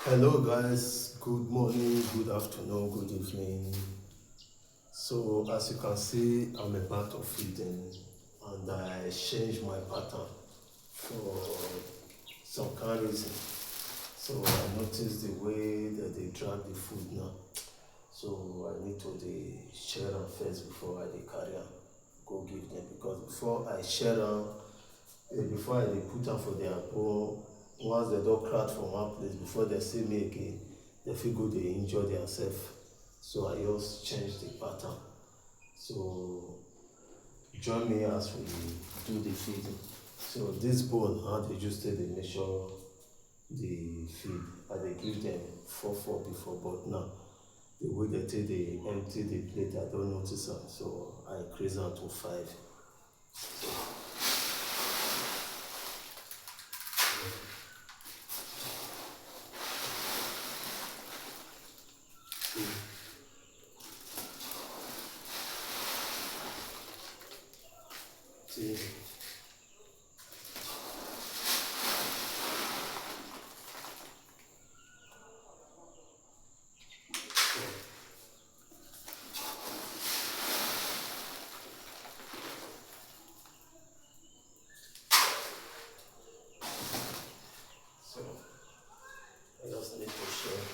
Hello, guys. Good morning, good afternoon, good evening. So, as you can see, I'm about to feeding and I changed my pattern for some kind reason. So, I noticed the way that they drag the food now. So, I need to share them first before I carry am go give them because before I share them, before I put am for their bowl, once dem don crack from one place before dem see me again dem fit go dey injure theirself. So I just change the pattern. So join me as we do the feeding. So this bowl how dey use take dey measure the feed. I dey give dem 4 before, but now the way dem take dey empty the plate I don notice am, so I increase am to 5. See, so I just need to share.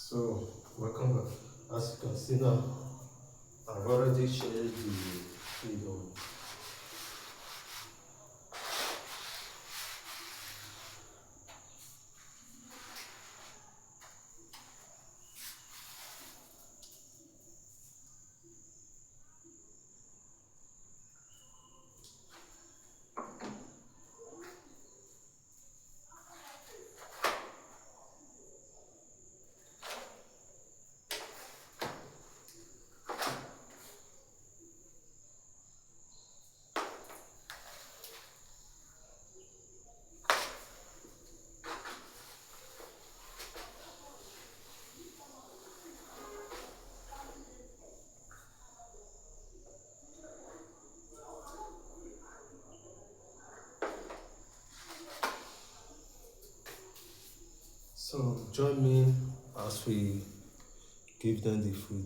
So welcome back. As you can see now, I've already shared the feed on. So join me as we give them the food.